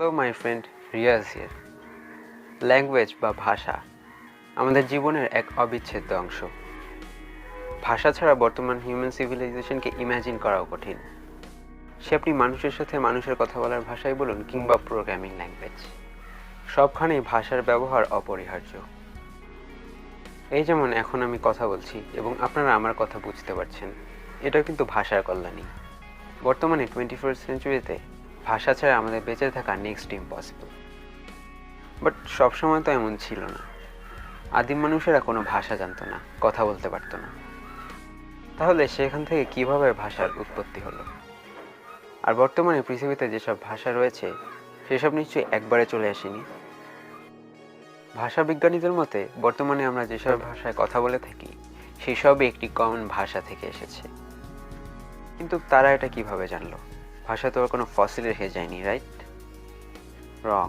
Hello my friend, Riyaz here. Language বা ভাষা আমাদের জীবনের এক অবিচ্ছেদ্য অংশ। ভাষা ছাড়া বর্তমান হিউম্যান সিভিলাইজেশনকে ইম্যাজিন করাও কঠিন। সে আপনি মানুষের সাথে মানুষের কথা বলার ভাষাই বলুন কিংবা প্রোগ্রামিং ল্যাঙ্গুয়েজ, সবখানেই ভাষার ব্যবহার অপরিহার্য। এই যেমন এখন আমি কথা বলছি এবং আপনারা আমার কথা বুঝতে পারছেন, এটা কিন্তু ভাষার কল্যাণী। বর্তমানে 21st সেঞ্চুরিতে ভাষা ছাড়া আমাদের বেঁচে থাকা নেক্সট ইম্পসিবল। বাট সবসময় তো এমন ছিল না। আদিম মানুষেরা কোনো ভাষা জানতো না, কথা বলতে পারতো না। তাহলে সেখান থেকে কিভাবে ভাষার উৎপত্তি হলো? আর বর্তমানে পৃথিবীতে যেসব ভাষা রয়েছে সেসব নিশ্চয়ই একবারে চলে আসেনি। ভাষা বিজ্ঞানীদের মতে বর্তমানে আমরা যেসব ভাষায় কথা বলে থাকি সেই সবই একটি কমন ভাষা থেকে এসেছে। কিন্তু তারা এটা কিভাবে জানলো? ভাষা তো আর কোনো ফসিল রেখে যায়নি, রাইট? রং।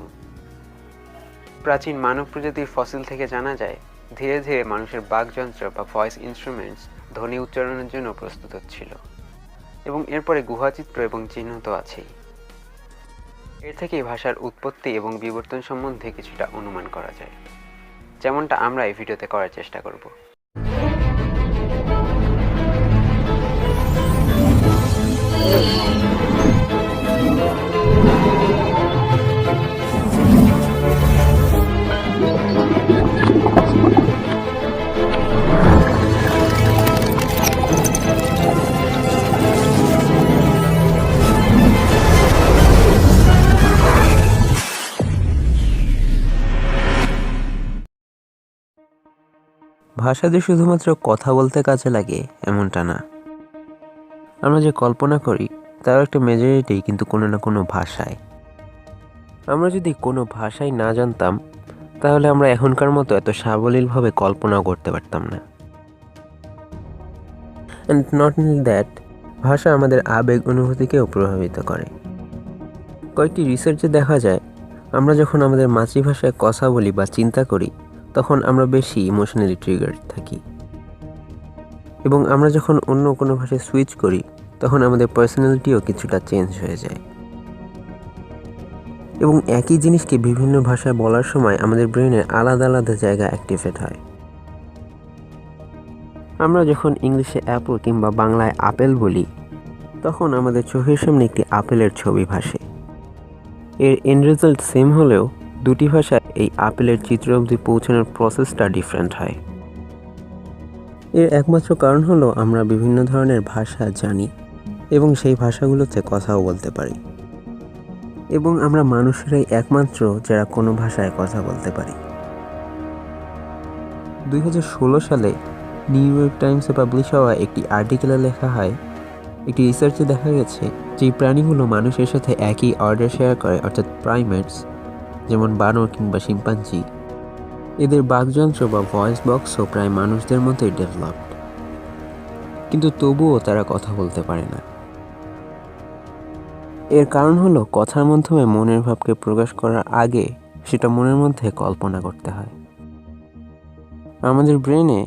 প্রাচীন মানব প্রজাতির ফসিল থেকে জানা যায় ধীরে ধীরে মানুষের বাকযন্ত্র বা ভয়েস ইনস্ট্রুমেন্টস ধ্বনি উচ্চারণের জন্য প্রস্তুত হচ্ছিল, এবং এরপরে গুহাচিত্র এবং চিহ্ন তো আছেই। এর থেকেই ভাষার উৎপত্তি এবং বিবর্তন সম্বন্ধে কিছুটা অনুমান করা যায়, যেমনটা আমরা এই ভিডিওতে করার চেষ্টা করব। ভাষা যে শুধুমাত্র কথা বলতে কাজে লাগে এমনটা না। আমরা যে কল্পনা করি তার একটা মেজরিটি কিন্তু কোনো না কোনো ভাষায়। আমরা যদি কোনো ভাষাই না জানতাম তাহলে আমরা এখনকার মতো এত সাবলীলভাবে কল্পনাও করতে পারতাম না। অ্যান্ড নট অনলি দ্যাট, ভাষা আমাদের আবেগ অনুভূতিকেও প্রভাবিত করে। কয়েকটি রিসার্চে দেখা যায় আমরা যখন আমাদের মাতৃভাষায় কথা বলি বা চিন্তা করি তখন আমরা বেশি ইমোশনালি ট্রিগার্ড থাকি, এবং আমরা যখন অন্য কোনো ভাষায় সুইচ করি তখন আমাদের পার্সোনালিটিও কিছুটা চেঞ্জ হয়ে যায়। এবং একই জিনিসকে বিভিন্ন ভাষায় বলার সময় আমাদের ব্রেনের আলাদা আলাদা জায়গা অ্যাক্টিভেট হয়। আমরা যখন ইংলিশে অ্যাপল কিংবা বাংলায় আপেল বলি তখন আমাদের চোখের সামনে একটি আপেলের ছবি ভাসে। এর এন্ড রেজাল্ট সেম হলেও দুটি ভাষায় এই আপেলের চিত্র অবধি পৌঁছানোর প্রসেসটা ডিফারেন্ট হয়। এর একমাত্র কারণ হলো আমরা বিভিন্ন ধরনের ভাষা জানি এবং সেই ভাষাগুলোতে কথাও বলতে পারি, এবং আমরা মানুষেরাই একমাত্র যারা কোনো ভাষায় কথা বলতে পারি। 2016 সালে নিউ ইয়র্ক টাইমসে পাবলিশ হওয়া একটি আর্টিকেলে লেখা হয়, একটি রিসার্চে দেখা গেছে যে প্রাণীগুলো মানুষের সাথে একই অর্ডার শেয়ার করে, অর্থাৎ প্রাইমেটস যেমন বানর কিংবা শিম্পাঞ্জি, এদের বাকযন্ত্র বা ভয়েস বক্সও প্রায় মানুষদের মতোই ডেভেলপড, কিন্তু তবুও তারা কথা বলতে পারে না। এর কারণ হলো কথার মাধ্যমে মনের ভাবকে প্রকাশ করার আগে সেটা মনের মধ্যে কল্পনা করতে হয়। আমাদের ব্রেনে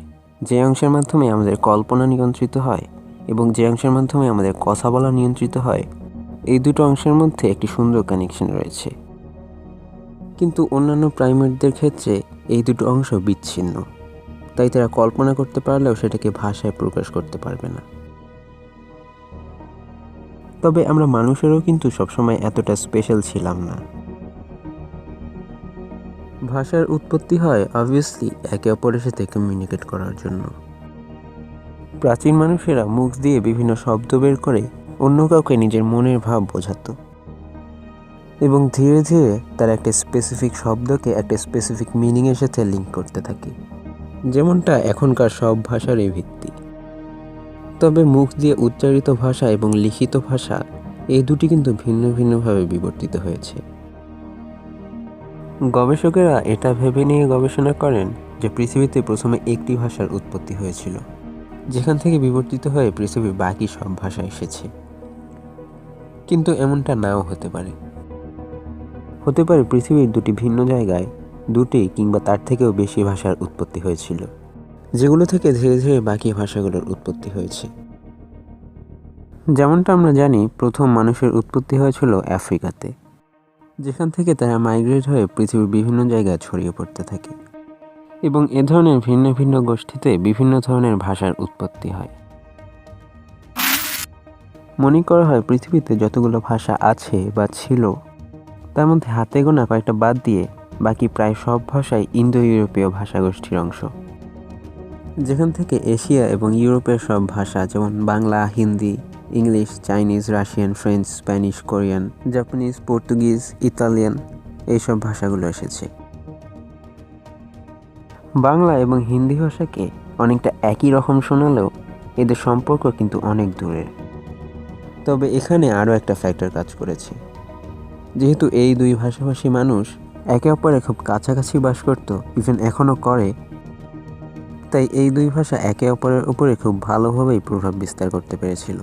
যে অংশের মাধ্যমে আমাদের কল্পনা নিয়ন্ত্রিত হয় এবং যে অংশের মাধ্যমে আমাদের কথা বলা নিয়ন্ত্রিত হয়, এই দুটো অংশের মধ্যে একটি সুন্দর কানেকশন রয়েছে। কিন্তু অন্যান্য প্রাইমেটদের ক্ষেত্রে এই দুটো অংশ বিচ্ছিন্ন, তাই তারা কল্পনা করতে পারলেও সেটাকে ভাষায় প্রকাশ করতে পারবে না। তবে আমরা মানুষেরও কিন্তু সবসময় এতটা স্পেশাল ছিলাম না। ভাষার উৎপত্তি হয় অবভিয়াসলি একে অপরের সাথে কমিউনিকেট করার জন্য। প্রাচীন মানুষেরা মুখ দিয়ে বিভিন্ন শব্দ বের করে অন্য কাউকে নিজের মনের ভাব বোঝাতো, এবং ধীরে ধীরে তারা একটা স্পেসিফিক শব্দকে একটা স্পেসিফিক মিনিংয়ের সাথে লিঙ্ক করতে থাকে, যেমনটা এখনকার সব ভাষারই ভিত্তি। তবে মুখ দিয়ে উচ্চারিত ভাষা এবং লিখিত ভাষা এই দুটি কিন্তু ভিন্ন ভিন্নভাবে বিবর্তিত হয়েছে। গবেষকেরা এটা ভেবে নিয়ে গবেষণা করেন যে পৃথিবীতে প্রথমে একটি ভাষার উৎপত্তি হয়েছিল, যেখান থেকে বিবর্তিত হয়ে পৃথিবীর বাকি সব ভাষা এসেছে। কিন্তু এমনটা নাও হতে পারে। হতে পারে পৃথিবীর দুটি ভিন্ন জায়গায় দুটি কিংবা তার থেকেও বেশি ভাষার উৎপত্তি হয়েছিল, যেগুলো থেকে ধীরে ধীরে বাকি ভাষাগুলোর উৎপত্তি হয়েছে। যেমনটা আমরা জানি প্রথম মানুষের উৎপত্তি হয়েছিল আফ্রিকাতে, যেখান থেকে তারা মাইগ্রেট হয়ে পৃথিবীর বিভিন্ন জায়গায় ছড়িয়ে পড়তে থাকে এবং এ ধরনের ভিন্ন ভিন্ন গোষ্ঠীতে বিভিন্ন ধরনের ভাষার উৎপত্তি হয়। মনে করা হয় পৃথিবীতে যতগুলো ভাষা আছে বা ছিল তার মধ্যে হাতে গোনা কয়েকটা বাদ দিয়ে বাকি প্রায় সব ভাষাই ইন্দো ইউরোপীয় ভাষাগোষ্ঠীর অংশ। যেখান থেকে এশিয়া এবং ইউরোপের সব ভাষা যেমন Bangla, Hindi, English, Chinese, Russian, French, Spanish, Korean, Japanese, Portuguese, Italian এইসব ভাষাগুলো এসেছে। বাংলা এবং হিন্দি ভাষাকে অনেকটা একই রকম শোনালেও এদের সম্পর্ক কিন্তু অনেক দূরের। তবে এখানে আরও একটা ফ্যাক্টর কাজ করেছে। যেহেতু এই দুই ভাষাভাষী মানুষ একে অপরের খুব কাছাকাছি বাস করত, ইভেন এখনও করে, তাই এই দুই ভাষা একে অপরের উপরে খুব ভালোভাবেই প্রভাব বিস্তার করতে পেরেছিল,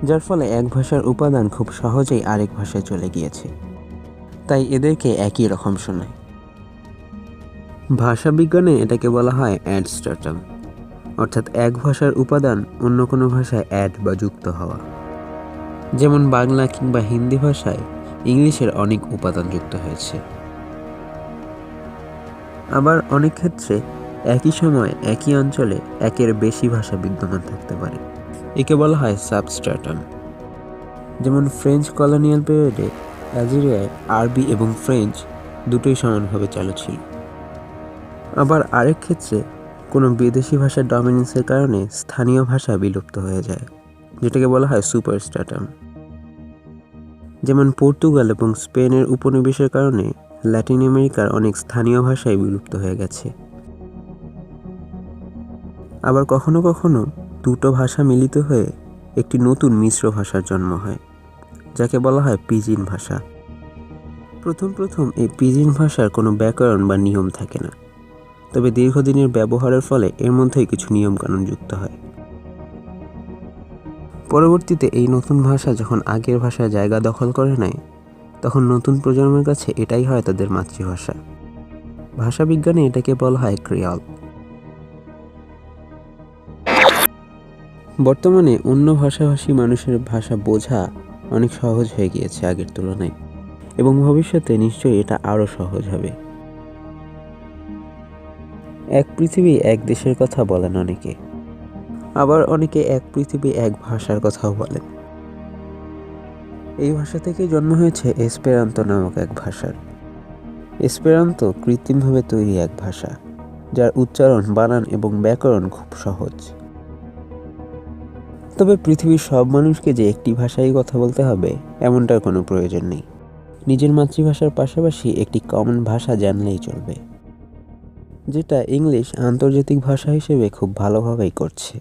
যার ফলে এক ভাষার উপাদান খুব সহজেই আরেক ভাষায় চলে গিয়েছে। তাই এদেরকে একই রকম শোনায়। ভাষাবিজ্ঞানে এটাকে বলা হয় অ্যাডস্ট্রাটাম, অর্থাৎ এক ভাষার উপাদান অন্য কোনো ভাষায় অ্যাড বা যুক্ত হওয়া। যেমন বাংলা কিংবা হিন্দি ভাষায় ইংলিশের অনেক উপাদান যুক্ত হয়েছে। আবার অনেক ক্ষেত্রে একই সময় একই অঞ্চলে একের বেশি ভাষা বিদ্যমান থাকতে পারে। একে বলা হয় সাবস্ট্রাটাম। যেমন ফ্রেঞ্চ কলোনিয়াল পিরিয়ডে অ্যালজেরিয়ায় আরবি এবং ফ্রেঞ্চ দুটোই সমানভাবে চালু ছিল। আবার আরেক ক্ষেত্রে কোনো বিদেশি ভাষার ডমিনেন্সের কারণে স্থানীয় ভাষা বিলুপ্ত হয়ে যায়, যেটাকে বলা হয় সুপারস্ট্রাটাম। যেমন পর্তুগাল এবং স্পেনের উপনিবেশের কারণে ল্যাটিন আমেরিকার অনেক স্থানীয় ভাষাই বিলুপ্ত হয়ে গেছে। আবার কখনো কখনো দুটো ভাষা মিলিত হয়ে একটি নতুন মিশ্র ভাষার জন্ম হয়, যাকে বলা হয় পিজিন ভাষা। প্রথম এই পিজিন ভাষার কোনো ব্যাকরণ বা নিয়ম থাকে না, তবে দীর্ঘদিনের ব্যবহারের ফলে এর মধ্যেই কিছু নিয়মকানুন যুক্ত হয়। পরবর্তীতে এই নতুন ভাষা যখন আগের ভাষায় জায়গা দখল করে নেয়, তখন নতুন প্রজন্মের কাছে এটাই হয় তাদের মাতৃভাষা। ভাষাবিজ্ঞানে এটাকে বলা হয় ক্রিওল। বর্তমানে অন্য ভাষাভাষী মানুষের ভাষা বোঝা অনেক সহজ হয়ে গিয়েছে আগের তুলনায়, এবং ভবিষ্যতে নিশ্চয়ই এটা আরও সহজ হবে। এক পৃথিবী এক দেশের কথা বলেন অনেকে, আবার অনেকে এক পৃথিবী এক ভাষার কথাও বলেন। এই ভাষা থেকেই জন্ম হয়েছে এসপেরান্তো নামক এক ভাষার। এসপেরান্তো কৃত্রিমভাবে তৈরি এক ভাষা, যার উচ্চারণ, বানান এবং ব্যাকরণ খুব সহজ। তবে পৃথিবীর সব মানুষকে যে একটি ভাষায় কথা বলতে হবে এমনটার কোনো প্রয়োজন নেই। নিজের মাতৃভাষার পাশাপাশি একটি কমন ভাষা জানলেই চলবে, যেটা ইংলিশ আন্তর্জাতিক ভাষা হিসেবে খুব ভালোভাবেই করছে।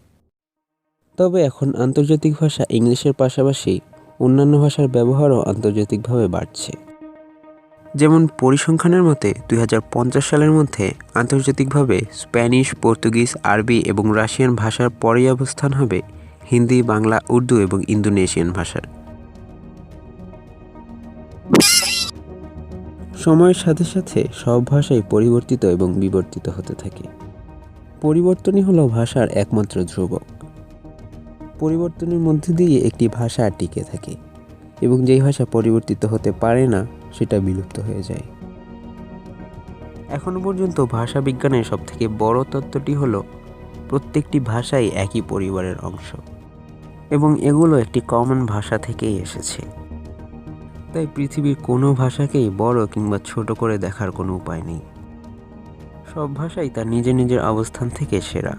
তবে এখন আন্তর্জাতিক ভাষা ইংলিশের পাশাপাশি অন্যান্য ভাষার ব্যবহারও আন্তর্জাতিকভাবে বাড়ছে। যেমন পরিসংখ্যানের মতে 2050 সালের মধ্যে আন্তর্জাতিকভাবে স্প্যানিশ, পর্তুগিজ, আরবি এবং রাশিয়ান ভাষার পরেই অবস্থান হবে হিন্দি, বাংলা, উর্দু এবং ইন্দোনেশিয়ান ভাষার। সময়ের সাথে সাথে সব ভাষাই পরিবর্তিত এবং বিবর্তিত হতে থাকে। পরিবর্তনই হলো ভাষার একমাত্র ধ্রুবক। পরিবর্তনের মধ্যে দিয়ে একটি ভাষা টিকে থাকে, এবং যেই ভাষা পরিবর্তিত হতে পারে না সেটা বিলুপ্ত হয়ে যায়। এখনো পর্যন্ত ভাষা বিজ্ঞানের সবথেকে বড় তত্ত্বটি হলো প্রত্যেকটি ভাষাই একই পরিবারের অংশ, এবং এগুলো একটি কমন ভাষা থেকেই এসেছে। তাই পৃথিবীর কোনো ভাষাকেই বড় কিংবা ছোট করে দেখার কোনো উপায় নেই। সব ভাষাই তার নিজের নিজের অবস্থান থেকে সেরা,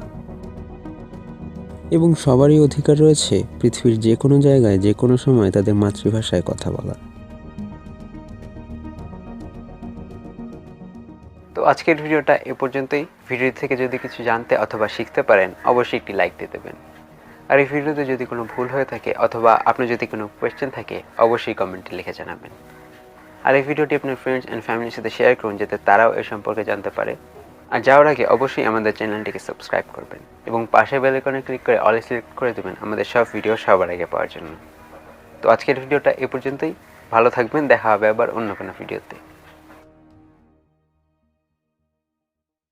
এবং সবারই অধিকার রয়েছে পৃথিবীর যে কোনো জায়গায় যে কোনো সময় তাদের মাতৃভাষায় কথা বলার। তো আজকের ভিডিওটা এ পর্যন্তই। ভিডিও থেকে যদি কিছু জানতে অথবা শিখতে পারেন অবশ্যই একটি লাইক দিয়ে দেবেন। আর এই ভিডিওতে যদি কোনো ভুল হয়ে থাকে অথবা আপনার যদি কোনো কোয়েশ্চেন থাকে অবশ্যই কমেন্টে লিখে জানাবেন। আর এই ভিডিওটি আপনার ফ্রেন্ডস অ্যান্ড ফ্যামিলির সাথে শেয়ার করুন, যাতে তারাও এ সম্পর্কে জানতে পারে। আর যাওয়ার আগে অবশ্যই আমাদের চ্যানেলটিকে সাবস্ক্রাইব করবেন এবং পাশের বেল আইকনে ক্লিক করে অলে সিলেক্ট করে দেবেন আমাদের সব ভিডিও সবার আগে পাওয়ার জন্য। তো আজকের ভিডিওটা এ পর্যন্তই। ভালো থাকবেন, দেখা হবে আবার অন্য কোনো ভিডিওতে।